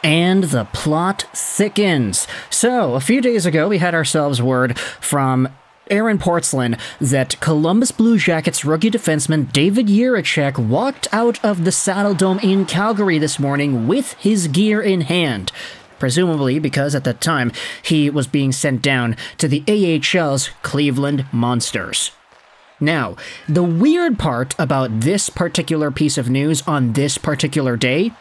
And the plot thickens. So, a few days ago, we had ourselves word from Aaron Portzline that Columbus Blue Jackets rookie defenseman David Jiricek walked out of the Saddle Dome in Calgary this morning with his gear in hand. Presumably because at that time he was being sent down to the AHL's Cleveland Monsters. Now, the weird part about this particular piece of news on this particular day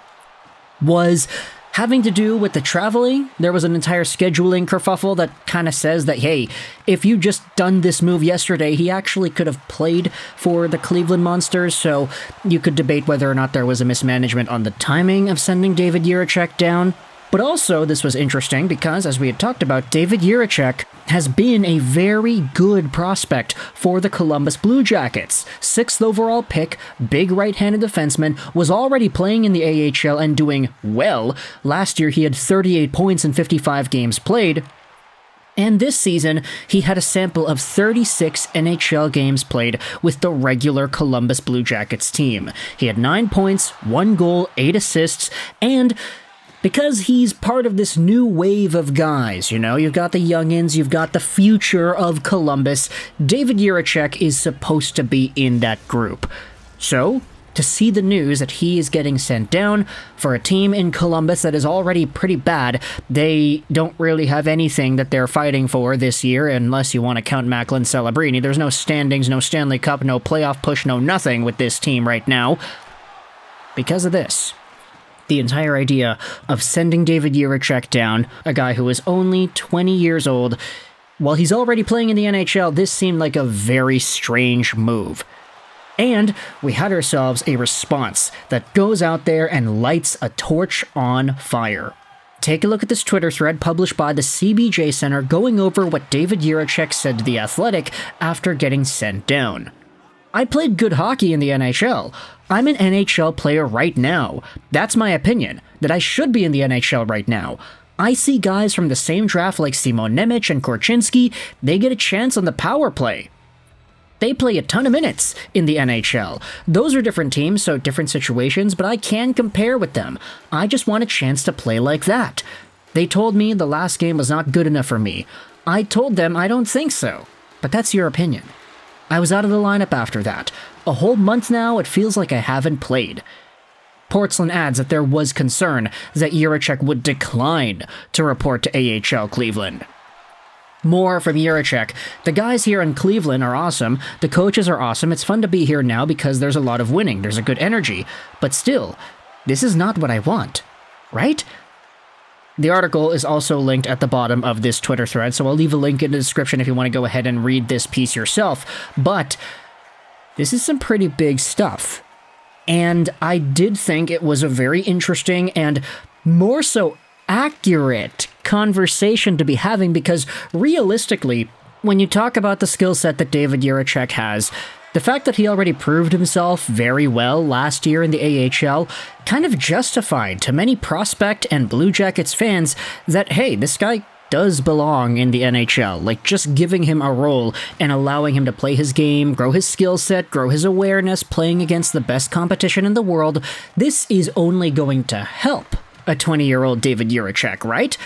was having to do with the traveling. There was an entire scheduling kerfuffle that kind of says that, hey, if you just done this move yesterday, he actually could have played for the Cleveland Monsters, so you could debate whether or not there was a mismanagement on the timing of sending David Jiricek down. But also, this was interesting because, as we had talked about, David Jiricek has been a very good prospect for the Columbus Blue Jackets. 6th overall pick, big right-handed defenseman, was already playing in the AHL and doing well. Last year, he had 38 points in 55 games played. And this season, he had a sample of 36 NHL games played with the regular Columbus Blue Jackets team. He had 9 points, 1 goal, 8 assists, and because he's part of this new wave of guys, you've got the youngins, you've got the future of Columbus, David Jiricek is supposed to be in that group. So, to see the news that he is getting sent down for a team in Columbus that is already pretty bad, they don't really have anything that they're fighting for this year, unless you want to count Macklin Celebrini. There's no standings, no Stanley Cup, no playoff push, no nothing with this team right now. Because of this, the entire idea of sending David Jiricek down, a guy who is only 20 years old, while he's already playing in the NHL, this seemed like a very strange move. And we had ourselves a response that goes out there and lights a torch on fire. Take a look at this Twitter thread published by the CBJ Center going over what David Jiricek said to The Athletic after getting sent down. I played good hockey in the NHL. I'm an NHL player right now. That's my opinion, that I should be in the NHL right now. I see guys from the same draft like Simon Nemec and Korchinski, they get a chance on the power play. They play a ton of minutes in the NHL. Those are different teams, so different situations, but I can compare with them. I just want a chance to play like that. They told me the last game was not good enough for me. I told them I don't think so, but that's your opinion. I was out of the lineup after that. A whole month now, it feels like I haven't played. Portzline adds that there was concern that Jiricek would decline to report to AHL Cleveland. More from Jiricek. The guys here in Cleveland are awesome. The coaches are awesome. It's fun to be here now because there's a lot of winning. There's a good energy. But still, this is not what I want. Right? The article is also linked at the bottom of this Twitter thread, so I'll leave a link in the description if you want to go ahead and read this piece yourself. But this is some pretty big stuff. And I did think it was a very interesting and more so accurate conversation to be having because realistically, when you talk about the skill set that David Jiricek has, the fact that he already proved himself very well last year in the AHL kind of justified to many prospect and Blue Jackets fans that, hey, this guy does belong in the NHL. Like, just giving him a role and allowing him to play his game, grow his skill set, grow his awareness, playing against the best competition in the world, this is only going to help a 20-year-old David Jiricek, right?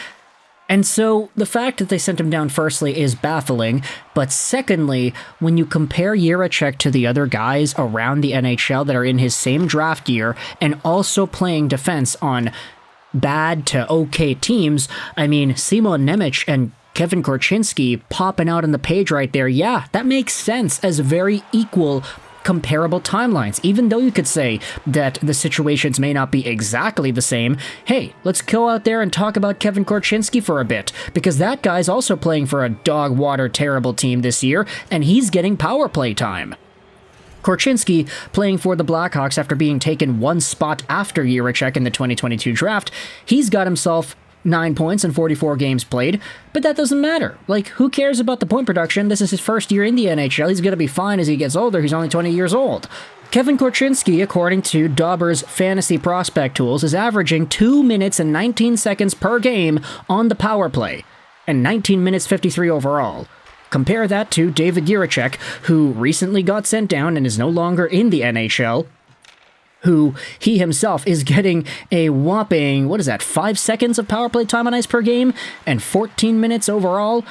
And so the fact that they sent him down firstly is baffling, but secondly, when you compare Jiricek to the other guys around the NHL that are in his same draft year and also playing defense on bad to okay teams, I mean, Simon Nemec and Kevin Korchinski popping out on the page right there, yeah, that makes sense as very equal comparable timelines. Even though you could say that the situations may not be exactly the same, hey, let's go out there and talk about Kevin Korchinski for a bit, because that guy's also playing for a dog water terrible team this year, and he's getting power play time. Korchinski, playing for the Blackhawks after being taken one spot after Jiricek in the 2022 draft, he's got himself 9 points in 44 games played, but that doesn't matter. Like, who cares about the point production? This is his first year in the NHL. He's going to be fine as he gets older. He's only 20 years old. Kevin Korchinski, according to Dauber's fantasy prospect tools, is averaging 2 minutes and 19 seconds per game on the power play, and 19 minutes 53 overall. Compare that to David Jiricek, who recently got sent down and is no longer in the NHL. who he himself is getting a whopping, 5 seconds of power play time on ice per game and 14 minutes overall?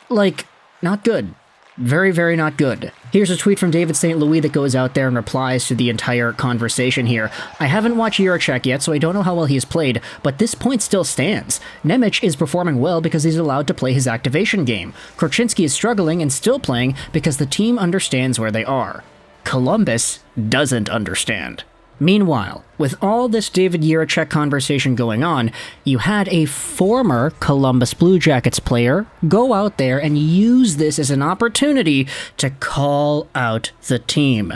Like, not good. Very, very not good. Here's a tweet from David St. Louis that goes out there and replies to the entire conversation here. I haven't watched Jiricek yet, so I don't know how well he has played, but this point still stands. Nemec is performing well because he's allowed to play his activation game. Korchinski is struggling and still playing because the team understands where they are. Columbus doesn't understand. Meanwhile, with all this David Jiricek conversation going on, you had a former Columbus Blue Jackets player go out there and use this as an opportunity to call out the team.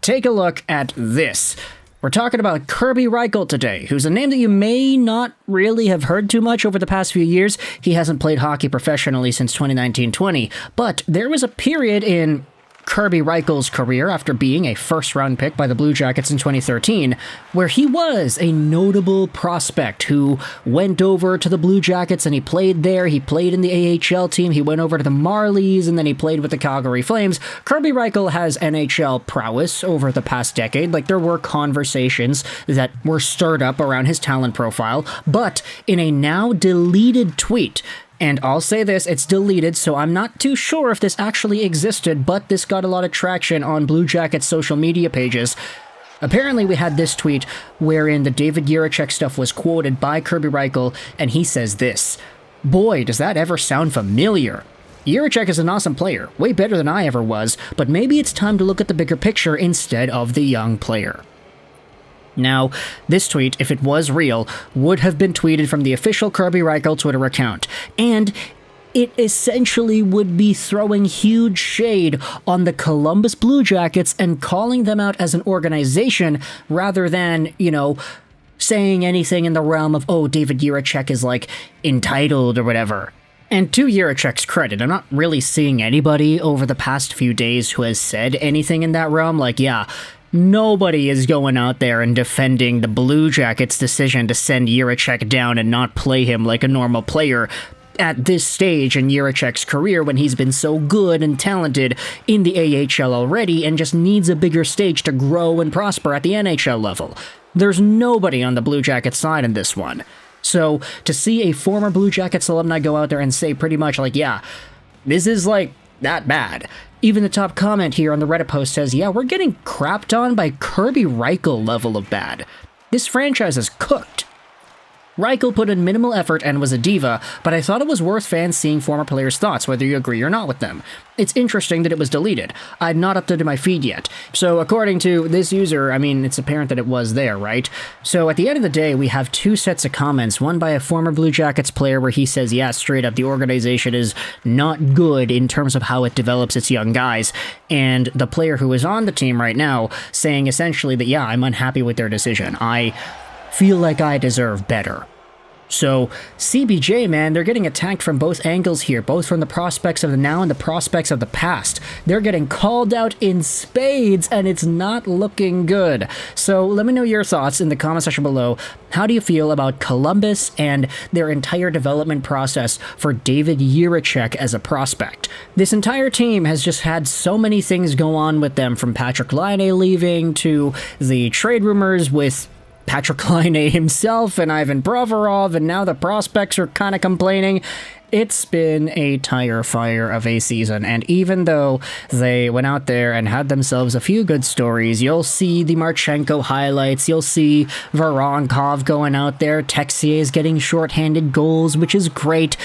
Take a look at this. We're talking about Kerby Rychel today, who's a name that you may not really have heard too much over the past few years. He hasn't played hockey professionally since 2019-20, but there was a period in Kerby Rychel's career after being a first-round pick by the Blue Jackets in 2013, where he was a notable prospect who went over to the Blue Jackets and he played there. He played in the AHL team. He went over to the Marlies and then he played with the Calgary Flames. Kerby Rychel has NHL prowess over the past decade. Like, there were conversations that were stirred up around his talent profile, but in a now deleted tweet, and I'll say this, it's deleted, so I'm not too sure if this actually existed, but this got a lot of traction on Blue Jackets social media pages. Apparently we had this tweet wherein the David Jiricek stuff was quoted by Kerby Rychel, and he says this: "Boy, does that ever sound familiar. Jiricek is an awesome player, way better than I ever was, but maybe it's time to look at the bigger picture instead of the young player." Now, this tweet, if it was real, would have been tweeted from the official Kerby Rychel Twitter account, and it essentially would be throwing huge shade on the Columbus Blue Jackets and calling them out as an organization rather than, saying anything in the realm of, oh, David Jiricek is, entitled or whatever. And to Jiricek's credit, I'm not really seeing anybody over the past few days who has said anything in that realm. Nobody is going out there and defending the Blue Jackets' decision to send Jiricek down and not play him like a normal player at this stage in Jiricek's career when he's been so good and talented in the AHL already and just needs a bigger stage to grow and prosper at the NHL level. There's nobody on the Blue Jackets side in this one. So to see a former Blue Jackets alumni go out there and say pretty much this is that bad. Even the top comment here on the Reddit post says, yeah, we're getting crapped on by Kerby Rychel level of bad. This franchise is cooked. Rychel put in minimal effort and was a diva, but I thought it was worth fans seeing former players' thoughts, whether you agree or not with them. It's interesting that it was deleted. I'd not updated my feed yet. So according to this user, it's apparent that it was there, right? So at the end of the day, we have two sets of comments, one by a former Blue Jackets player where he says, yeah, straight up, the organization is not good in terms of how it develops its young guys, and the player who is on the team right now saying essentially that, yeah, I'm unhappy with their decision. I feel like I deserve better. So, CBJ, man, they're getting attacked from both angles here, both from the prospects of the now and the prospects of the past. They're getting called out in spades, and it's not looking good. So, let me know your thoughts in the comment section below. How do you feel about Columbus and their entire development process for David Jiricek as a prospect? This entire team has just had so many things go on with them, from Patrik Laine leaving to the trade rumors with Patrik Laine himself and Ivan Provorov, and now the prospects are kind of complaining. It's been a tire fire of a season, and even though they went out there and had themselves a few good stories, you'll see the Marchenko highlights, you'll see Voronkov going out there, Texier's getting shorthanded goals, which is great.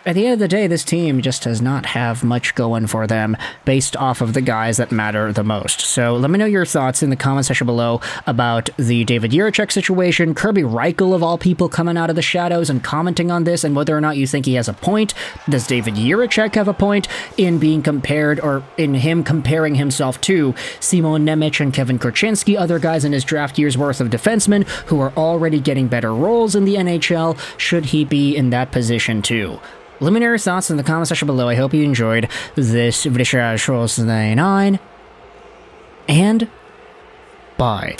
At the end of the day, this team just does not have much going for them based off of the guys that matter the most. So let me know your thoughts in the comment section below about the David Jiricek situation, Kerby Rychel of all people coming out of the shadows and commenting on this, and whether or not you think he has a point. Does David Jiricek have a point in being compared, or in him comparing himself to Simon Nemec and Kevin Korchinski, other guys in his draft year's worth of defensemen who are already getting better roles in the NHL? Should he be in that position too? Let me know your thoughts in the comment section below. I hope you enjoyed this video. And bye.